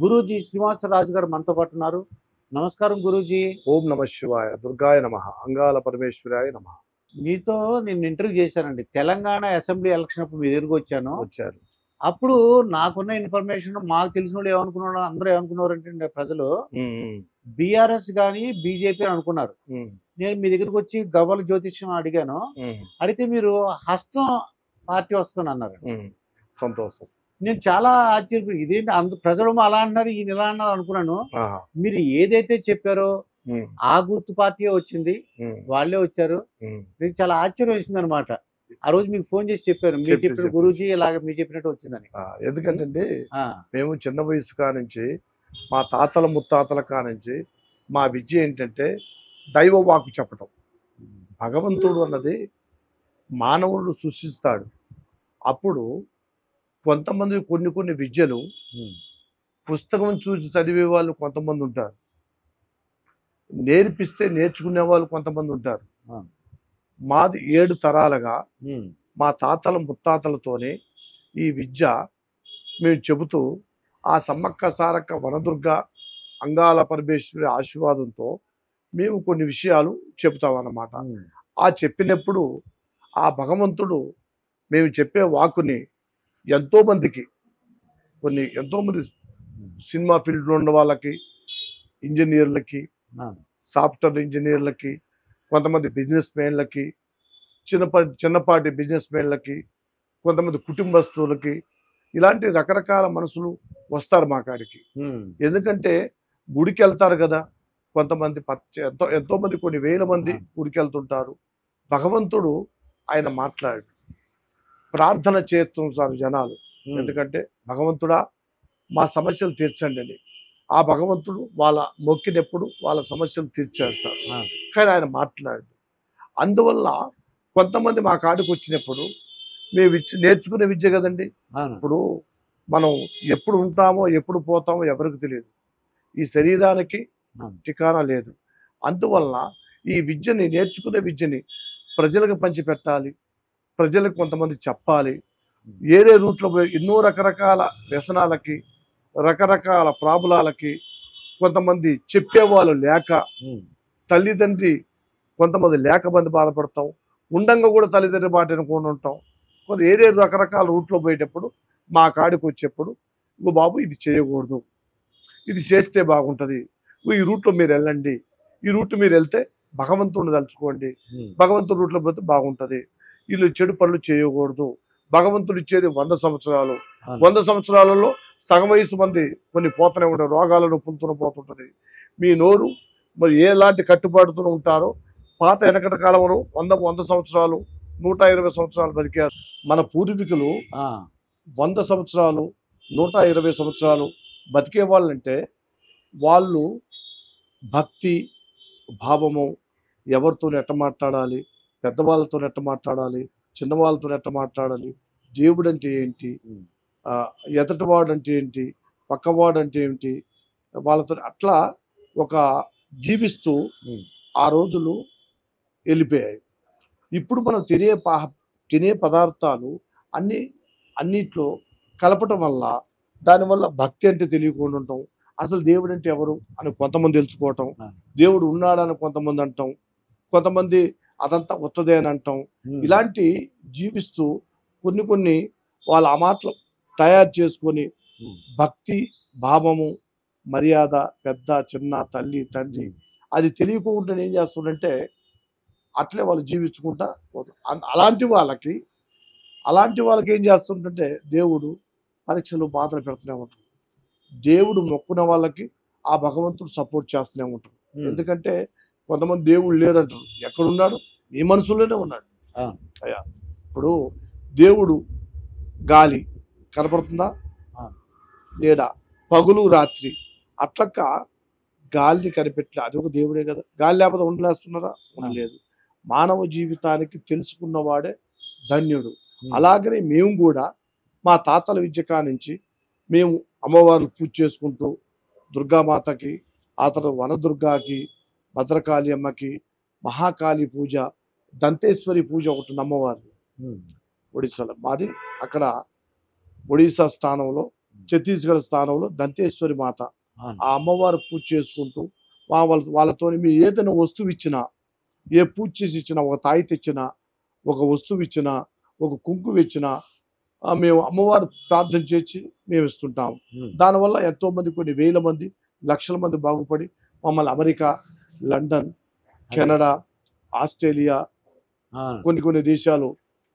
గురూజీ శ్రీనివాసరాజు గారు మనతో పాటు ఉన్నారు. నమస్కారం గురూజీ. ఓం నమ శివాయ, దుర్గాయ నమ, అంగాల పరమేశ్వరాయ నమ. మీతో నేను ఇంటర్వ్యూ చేశానండి. తెలంగాణ అసెంబ్లీ ఎలక్షన్ అప్పుడు మీ దగ్గరికి వచ్చాను. వచ్చారు. అప్పుడు నాకున్న ఇన్ఫర్మేషన్ మాకు తెలిసిన వాళ్ళు ఏమనుకున్నారు, అందరూ ఏమనుకున్నారంటే ప్రజలు బీఆర్ఎస్ కానీ బీజేపీ అని అనుకున్నారు. నేను మీ దగ్గరికి వచ్చి గవ్వల జ్యోతిష్యం అడిగాను. అడిగితే మీరు హస్తం పార్టీ వస్తుందన్నారు. సంతోషం. నేను చాలా ఆశ్చర్యపోయి ఇదేంటి ప్రజలు అలా అంటున్నారు, ఈయన ఇలా అన్నారు అనుకున్నాను. మీరు ఏదైతే చెప్పారో ఆ గుర్తు పార్టీ వచ్చింది, వాళ్ళే వచ్చారు. మీకు చాలా ఆశ్చర్యం వేసింది అనమాట. ఆ రోజు మీకు ఫోన్ చేసి చెప్పారు, మీరు చెప్పిన గురూజీ ఇలాగ మీరు చెప్పినట్టు వచ్చిందని. ఎందుకంటే మేము చిన్న వయసు కానించి మా తాతల ముత్తాతల కానించి మా విద్య ఏంటంటే దైవ వాక్కు చెప్పటం. భగవంతుడు అన్నది మానవుడు సృష్టిస్తాడు. అప్పుడు కొంతమంది కొన్ని విద్యలు పుస్తకం చూసి చదివే వాళ్ళు కొంతమంది ఉంటారు, నేర్పిస్తే నేర్చుకునే వాళ్ళు కొంతమంది ఉంటారు. మాది 7 తరాలుగా మా తాతల ముత్తాతలతోనే ఈ విద్య మేము చెబుతూ ఆ సమ్మక్క సారక్క వనదుర్గ అంగాల పరమేశ్వరి ఆశీర్వాదంతో మేము కొన్ని విషయాలు చెబుతామన్నమాట. ఆ చెప్పినప్పుడు ఆ భగవంతుడు మేము చెప్పే వాక్కుని ఎంతోమందికి ఎంతోమంది సినిమా ఫీల్డ్లో ఉన్న వాళ్ళకి, ఇంజనీర్లకి, సాఫ్ట్వేర్ ఇంజనీర్లకి, కొంతమంది బిజినెస్ మ్యాన్లకి, చిన్నపాటి బిజినెస్ మ్యాన్లకి, కొంతమంది కుటుంబస్తులకి, ఇలాంటి రకరకాల మనుషులు వస్తారు మా కాడికి. ఎందుకంటే గుడికి వెళ్తారు కదా, కొంతమంది ఎంతోమంది కొన్ని వేల మంది గుడికి వెళ్తుంటారు. భగవంతుడు ఆయన మాట్లాడు ప్రార్థన చేస్తుంటారు జనాలు. ఎందుకంటే భగవంతుడా మా సమస్యలు తీర్చండి అని. ఆ భగవంతుడు వాళ్ళ మొక్కినప్పుడు వాళ్ళ సమస్యలు తీర్చేస్తారు. కానీ ఆయన మాట్లాడు. అందువల్ల కొంతమంది మా కాడికి వచ్చినప్పుడు మేము నేర్చుకునే విద్య కదండి. ఇప్పుడు మనం ఎప్పుడు ఉంటామో ఎప్పుడు పోతామో ఎవరికి తెలియదు. ఈ శరీరానికి ఠికానా లేదు. అందువల్ల ఈ విద్యని, నేర్చుకునే విద్యని ప్రజలకు పంచిపెట్టాలి, ప్రజలకు కొంతమంది చెప్పాలి. ఏరే రూట్లో ఎన్నో రకరకాల వ్యసనాలకి, రకరకాల ప్రాబ్లాలకి కొంతమంది చెప్పేవాళ్ళు లేక, తల్లిదండ్రి కొంతమంది లేకమంది బాధపడతాం, ఉండంగా కూడా తల్లిదండ్రి మాట అనుకుని ఉంటాం. కొంత ఏరే రకరకాల రూట్లో పోయేటప్పుడు మా కాడికి వచ్చేప్పుడు, ఇంకో బాబు ఇది చేయకూడదు, ఇది చేస్తే బాగుంటుంది, ఈ రూట్లో మీరు వెళ్ళండి, ఈ రూట్ మీరు వెళ్తే భగవంతుడిని తలుచుకోండి, భగవంతుడి రూట్లో పోతే బాగుంటుంది, వీళ్ళు చెడు పనులు చేయకూడదు. భగవంతుడు ఇచ్చేది 100 సంవత్సరాలు. 100 సంవత్సరాలలో సగం వయసు మంది కొన్ని పోతూనే ఉంటారు, రోగాల నొప్పులతో పోతుంటుంది. మీ నోరు మరి ఎలాంటి కట్టుబాటుతో ఉంటారో, పాత వెనకటి కాలంలో 100 సంవత్సరాలు 120 సంవత్సరాలు బతికారు మన పూర్వీకులు. 100 సంవత్సరాలు 120 సంవత్సరాలు బతికే వాళ్ళంటే వాళ్ళు భక్తి భావము, ఎవరితో ఎట్ట మాట్లాడాలి, పెద్దవాళ్ళతో ఎట్ట మాట్లాడాలి, చిన్నవాళ్ళతో ఎట్ట మాట్లాడాలి, దేవుడు అంటే ఏంటి, ఎదటివాడు అంటే ఏంటి, పక్కవాడు అంటే ఏంటి, వాళ్ళతో అట్లా ఒక జీవిస్తూ ఆ రోజులు వెళ్ళిపోయాయి. ఇప్పుడు మనం తినే పదార్థాలు అన్నిట్లో కలపటం వల్ల, దానివల్ల భక్తి అంటే తెలియకుండా ఉంటాం, అసలు దేవుడు అంటే ఎవరు అని కొంతమంది తెలుసుకోవటం, దేవుడు ఉన్నాడని కొంతమంది అంటాం, కొంతమంది అదంతా ఉత్తదే అని అంటాం. ఇలాంటి జీవిస్తూ కొన్ని వాళ్ళ ఆ మాటలు తయారు చేసుకొని భక్తి భావము, మర్యాద, పెద్ద చిన్న, తల్లి తండ్రి అది తెలియకుండా ఏం చేస్తుందంటే అట్లే వాళ్ళు జీవించుకుంటా అలాంటి వాళ్ళకి ఏం చేస్తుంటే దేవుడు పరీక్షలు బాధలు పెడుతూనే ఉంటాడు. దేవుడు మొక్కున్న వాళ్ళకి ఆ భగవంతుడు సపోర్ట్ చేస్తూనే ఉంటాడు. ఎందుకంటే కొంతమంది దేవుడు లేరంటారు, ఎక్కడున్నాడు, నీ మనసులోనే ఉన్నాడు. అయ్యా ఇప్పుడు దేవుడు గాలి కనపడుతుందా, లేదా పగులు రాత్రి అట్లక్క గాలిని కనిపెట్టి అది ఒక దేవుడే కదా. గాలి లేకపోతే ఉండలేస్తున్నారా, ఉండలేదు. మానవ జీవితానికి తెలుసుకున్నవాడే ధన్యుడు. అలాగనే మేము కూడా మా తాతల విద్య కానించి మేము అమ్మవారిని పూజ చేసుకుంటూ దుర్గామాతకి, ఆ తర్వాత వనదుర్గాకి, భద్రకాళి అమ్మకి, మహాకాళి పూజ, దంతేశ్వరి పూజ ఒకటి ఉంది అమ్మవారిని ఒడిశాలో. మాది అక్కడ ఒడిశా స్థానంలో ఛత్తీస్గఢ్ స్థానంలో దంతేశ్వరి మాత అవును. ఆ అమ్మవారు పూజ చేసుకుంటూ వాళ్ళతో మీరు ఏదైనా వస్తువు ఇచ్చినా, ఏ పూజ చేసి ఇచ్చినా, ఒక తాయి తెచ్చినా, ఒక వస్తువు ఇచ్చినా, ఒక కుంకుమ ఇచ్చినా మేము అమ్మవారు ప్రార్థన చేసి మేము ఇస్తుంటాం. దానివల్ల ఎంతో మంది, కొన్ని వేల మంది, లక్షల మంది బాగుపడి మమ్మల్ని అమెరికా, లండన్, కెనడా, ఆస్ట్రేలియా, కొన్ని దేశాలు,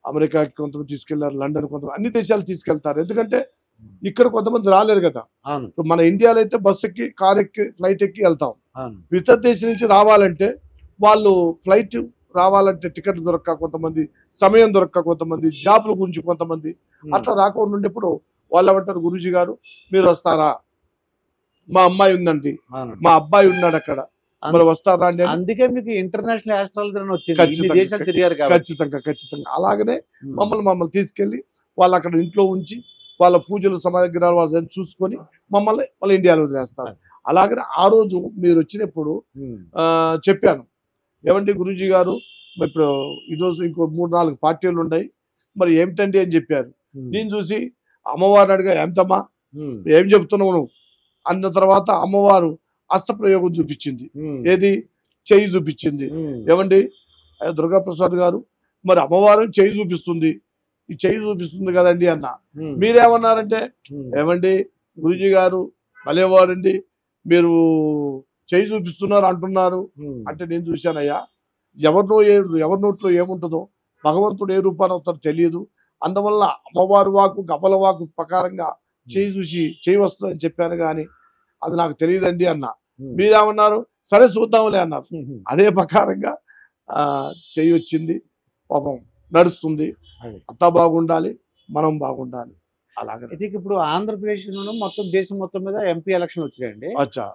అమెరికాకి కొంతమంది తీసుకెళ్లారు, లండన్ కొంతమంది, అన్ని దేశాలు తీసుకెళ్తారు. ఎందుకంటే ఇక్కడ కొంతమంది రాలేరు కదా. మన ఇండియాలో అయితే బస్ ఎక్కి, కార్ ఎక్కి, ఫ్లైట్ ఎక్కి వెళ్తాం. ఇతర దేశం నుంచి రావాలంటే వాళ్ళు ఫ్లైట్ రావాలంటే టికెట్ దొరక్క కొంతమంది, సమయం దొరక్క కొంతమంది, జాబ్ల గురించి కొంతమంది అట్లా రాకుండా ఉండేప్పుడు వాళ్ళు ఏమంటారు, గురూజీ గారు మీరు వస్తారా, మా అమ్మాయి ఉందండి, మా అబ్బాయి ఉన్నాడు అక్కడ, మరి వస్తారా అండి. అందుకే మీకు ఇంటర్నేషనల్ ఆస్ట్రాలజర్ అని వచ్చింది. ఖచ్చితంగా అలాగనే మమ్మల్ని తీసుకెళ్లి వాళ్ళు అక్కడ ఇంట్లో ఉంచి వాళ్ళ పూజలు సమాగ్రాలు వాళ్ళని చూసుకొని మళ్ళీ ఇండియాలో వదిలేస్తారు. అలాగనే ఆ రోజు మీరు వచ్చినప్పుడు చెప్పాను, ఏమండి గురూజీ గారు ఇప్పుడు ఈరోజు ఇంకో 3-4 పార్టీలు ఉన్నాయి, మరి ఏమిటండి అని చెప్పారు. నేను చూసి అమ్మవారిని అడిగా, ఏమిటమ్మా ఏం చెప్తున్నావు నువ్వు అన్న తర్వాత అమ్మవారు హస్తప్రయోగం చూపించింది. ఏది? చెయ్యి చూపించింది. ఏమండి దుర్గాప్రసాద్ గారు, మరి అమ్మవారు చెయ్యి చూపిస్తుంది, ఈ చెయ్యి చూపిస్తుంది కదండి అన్న. మీరేమన్నారంటే, ఏమండి గురూజీ గారు భలేవారండి, మీరు చెయ్యి చూపిస్తున్నారు అంటున్నారు అంటే, నేను చూశానయ్యా, ఎవరి నోట్లో ఏముంటుందో భగవంతుడు ఏ రూపాన్ని వస్తాడో తెలియదు. అందువల్ల అమ్మవారి వాకు, గవ్వల వాకు ప్రకారంగా చెయ్యి చూసి చెయ్యి వస్తుందని చెప్పాను, కానీ అది నాకు తెలియదండి అన్న. మీరేమన్నారు? సరే చూద్దాంలే అన్నారు. అదే ప్రకారంగా చెయ్యి వచ్చింది, పాపం నడుస్తుంది. అంతా బాగుండాలి, మనం బాగుండాలి. అలాగే ఇప్పుడు ఆంధ్రప్రదేశ్ మొత్తం దేశం మొత్తం మీద ఎంపీ ఎలక్షన్ వచ్చినాయండి.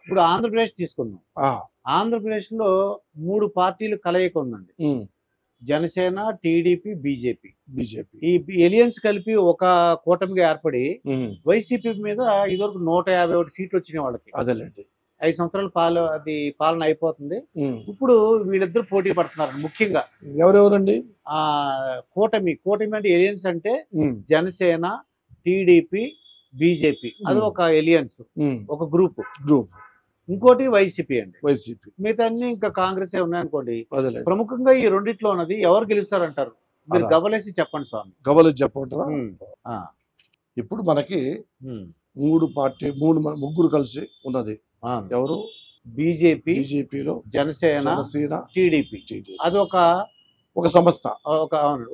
ఇప్పుడు ఆంధ్రప్రదేశ్ తీసుకుందాం. ఆంధ్రప్రదేశ్ లో 3 పార్టీలు కలయిక ఉందండి. Janasena, TDP, BJP. ఈ ఎలియన్స్ కలిపి ఒక కూటమిగా ఏర్పడి వైసీపీ మీద ఇదివరకు 151 సీట్లు వచ్చినాయి వాళ్ళకి. అదేలేండి, 5 సంవత్సరాల పాలన అయిపోతుంది. ఇప్పుడు వీళ్ళిద్దరు పోటీ పడుతున్నారు. ముఖ్యంగా ఎవరెవరండి? కూటమి అంటే ఎలియన్స్ అంటే జనసేన, టీడీపీ, బీజేపీ, అది ఒక ఎలియన్స్, ఒక గ్రూప్. ఇంకోటి వైసీపీ అండి. మిగతా అన్ని ఇంకా కాంగ్రెస్ ఉన్నాయనుకోండి. ప్రముఖంగా ఈ రెండిట్లో ఉన్నది ఎవరు గెలుస్తారంటారు? మీరు గవలేసి చెప్పండి స్వామి. గవలేసి చెప్పంటారా? ఇప్పుడు మనకి 3 కలిసి ఉన్నది. ఎవరు? బీజేపీలో జనసేన, టీడీపీ. అది ఒక సంస్థ,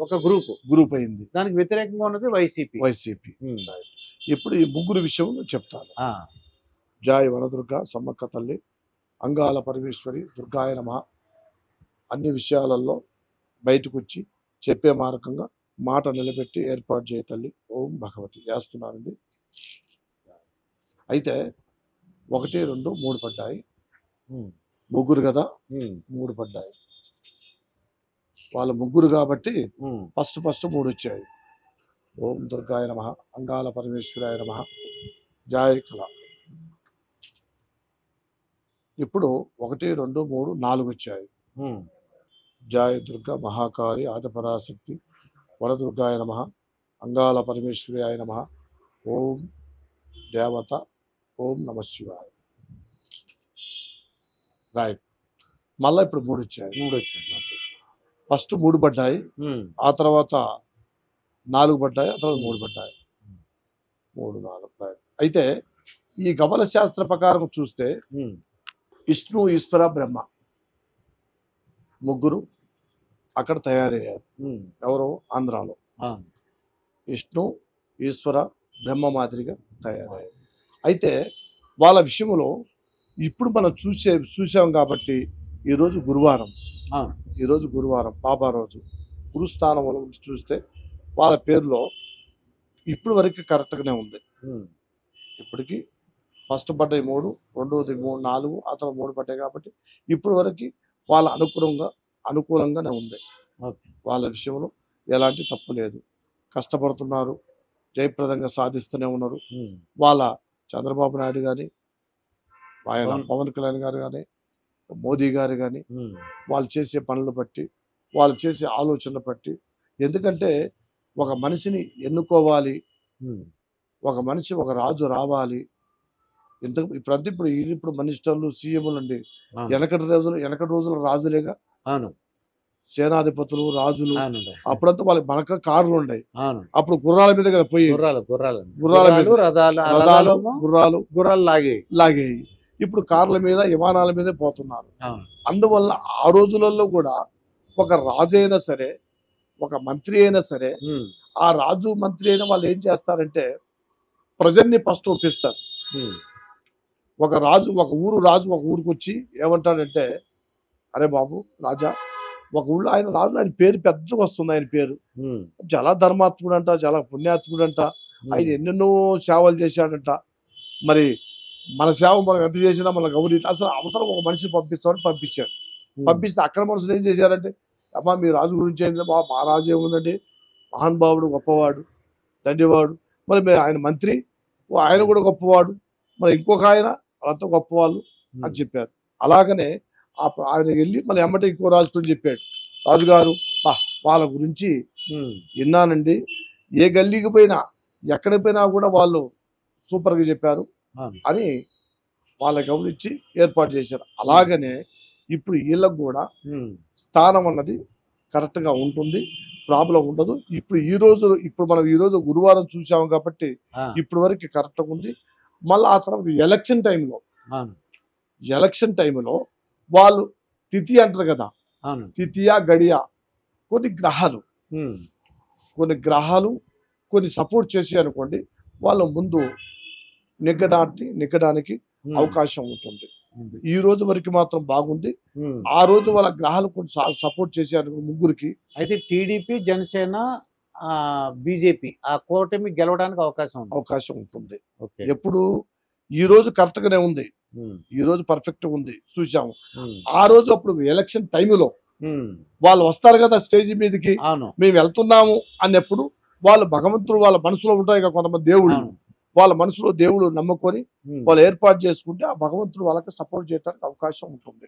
ఒక గ్రూప్ అయింది. దానికి వ్యతిరేకంగా ఉన్నది వైసీపీ. ఇప్పుడు ఈ 3 విషయం చెప్తాను. జాయ్ వనదుర్గ సమ్మక్క తల్లి, అంగాల పరమేశ్వరి, దుర్గాయ నమః, అన్ని విషయాలలో బయటకు వచ్చి చెప్పే మార్గంగా మాట నిలబెట్టి ఏర్పాటు చేయ తల్లి. ఓం భగవతి వేస్తున్నానండి. అయితే 1, 2, 3 పడ్డాయి. 3 కదా, 3 పడ్డాయి. వాళ్ళ 3 కాబట్టి ఫస్ట్ 3 వచ్చాయి. ఓం దుర్గాయ నమః, అంగాల పరమేశ్వరాయ నమః, జాయ్ కళ. ఇప్పుడు 1, 2, 3, 4 వచ్చాయి. జాయ్ దుర్గా మహాకాళి ఆదిపరాశక్తి వరదుర్గాయ నమః, అంగాల పరమేశ్వరాయ నమః, ఓం దేవత, ఓం నమ శివాయ. రైట్. మళ్ళీ ఇప్పుడు 3 వచ్చాయి. ఫస్ట్ 3 పడ్డాయి, ఆ తర్వాత 4 పడ్డాయి, ఆ తర్వాత 3 పడ్డాయి. 3, 4. అయితే ఈ గవల శాస్త్ర ప్రకారం చూస్తే విష్ణు, ఈశ్వర, బ్రహ్మ 3 అక్కడ తయారయ్యారు. ఎవరో ఆంధ్రాలో విష్ణు, ఈశ్వర, బ్రహ్మ మాదిరిగా తయారయ్యారు. అయితే వాళ్ళ విషయంలో ఇప్పుడు మనం చూసాం కాబట్టి ఈరోజు గురువారం పాపా రోజు గురుస్థానంలో చూస్తే వాళ్ళ పేరులో ఇప్పుడు వరకు కరెక్ట్గానే ఉంది. ఇప్పటికి ఫస్ట్ పడ్డాయి 3, రెండోది 3, 4, ఆ తర్వాత 3 పడ్డాయి కాబట్టి ఇప్పుడు వరకు వాళ్ళ అనుకూలంగానే ఉంది. వాళ్ళ విషయంలో ఎలాంటి తప్పు లేదు. కష్టపడుతున్నారు, జయప్రదంగా సాధిస్తూనే ఉన్నారు. వాళ్ళ చంద్రబాబు నాయుడు కానీ, ఆయన పవన్ కళ్యాణ్ గారు కానీ, మోదీ గారు కానీ వాళ్ళు చేసే పనులు బట్టి, వాళ్ళు చేసే ఆలోచనలు బట్టి, ఎందుకంటే ఒక మనిషిని ఎన్నుకోవాలి, ఒక మనిషి ఒక రాజు రావాలి. ఇప్పుడు మినిస్టర్లు సీఎంలు అండి. అవును. వెనకటి రోజుల రాజులేగా, అవును. సేనాధిపతులు రాజులు. అవునండి. అప్పుడంతా వాళ్ళకి మనక కార్లు ఉండయి. అవును. అప్పుడు గుర్రాల మీద కదా పోయి గుర్రాలు గుర్రాల మీద రథాలు ఆ రథాలు రథాలేమో గుర్రాలు లాగేవి. లాగేయి. ఇప్పుడు కార్ల మీద విమానాల మీదే పోతున్నారు. అవును. అందువల్ల ఆ రోజులలో కూడా ఒక రాజు అయినా సరే, ఒక మంత్రి అయినా సరే, ఆ రాజు మంత్రి అయినా వాళ్ళు ఏం చేస్తారంటే ప్రజల్ని ఫస్ట్ ఒప్పిస్తారు. ఒక రాజు ఒక ఊరికి వచ్చి ఏమంటాడంటే, అరే బాబు రాజా, ఒక ఊళ్ళో ఆయన పేరు పెద్దగా వస్తుంది. ఆయన పేరు చాలా ధర్మాత్ముడు అంట, చాలా పుణ్యాత్ముడు అంట. ఆయన ఎన్నెన్నో సేవలు చేశాడంట. మరి మన సేవ మనం ఎంత చేసినా మన గౌరీ అసలు అవతరం ఒక మనిషిని పంపిస్తామని పంపించాడు. పంపిస్తే అక్కడ మనుషులు ఏం చేశారంటే, అమ్మా మీ రాజు గురించి ఏంటి, మా రాజు ఏముందండి, మహానుభావుడు, గొప్పవాడు, దండివాడు. మరి ఆయన మంత్రి, ఆయన కూడా గొప్పవాడు, మరి ఇంకొక ఆయన వాళ్ళంతా గొప్పవాళ్ళు అని చెప్పారు. అలాగనే ఆయన వెళ్ళి మళ్ళీ ఎమ్మటే ఇంకో రాజుతో చెప్పాడు, రాజుగారు వాళ్ళ గురించి విన్నానండి, ఏ గల్లీకి పోయినా ఎక్కడికి పోయినా కూడా వాళ్ళు సూపర్గా చెప్పారు అని వాళ్ళకి గౌరవించి ఏర్పాటు చేశారు. అలాగనే ఇప్పుడు వీళ్ళకు కూడా స్థానం అన్నది కరెక్ట్గా ఉంటుంది, ప్రాబ్లం ఉండదు. ఇప్పుడు మనం ఈ రోజు గురువారం చూసాము కాబట్టి ఇప్పటి వరకు కరెక్ట్గా ఉంది. మళ్ళీ ఆ తర్వాత ఎలక్షన్ టైంలో వాళ్ళు తిథి అంటారు కదా, తిథియా గడియా కొన్ని గ్రహాలు కొన్ని సపోర్ట్ చేసి అనుకోండి, వాళ్ళ ముందు నెగ్గడానికి అవకాశం ఉంటుంది. ఈ రోజు వరకు మాత్రం బాగుంది. ఆ రోజు వాళ్ళ గ్రహాలు కొన్ని సపోర్ట్ చేశారు ముగ్గురికి. అయితే టీడీపీ, జనసేన, బీజేపీ ఆ కూటమి గెలవడానికి అవకాశం ఉంటుంది. ఎప్పుడు ఈ రోజు కరెక్ట్ గానే ఉంది, ఈ రోజు పర్ఫెక్ట్ ఉంది చూసాము. ఆ రోజు అప్పుడు ఎలక్షన్ టైంలో వాళ్ళు వస్తారు కదా స్టేజ్ మీదకి, మేము వెళ్తున్నాము అన్నప్పుడు వాళ్ళు భగవంతుడు వాళ్ళ మనసులో ఉంటాయి కదా కొంతమంది దేవుళ్ళు, వాళ్ళ మనసులో దేవుడు నమ్ముకొని వాళ్ళు ఏర్పాటు చేసుకుంటే ఆ భగవంతుడు వాళ్ళకి సపోర్ట్ చేయడానికి అవకాశం ఉంటుంది.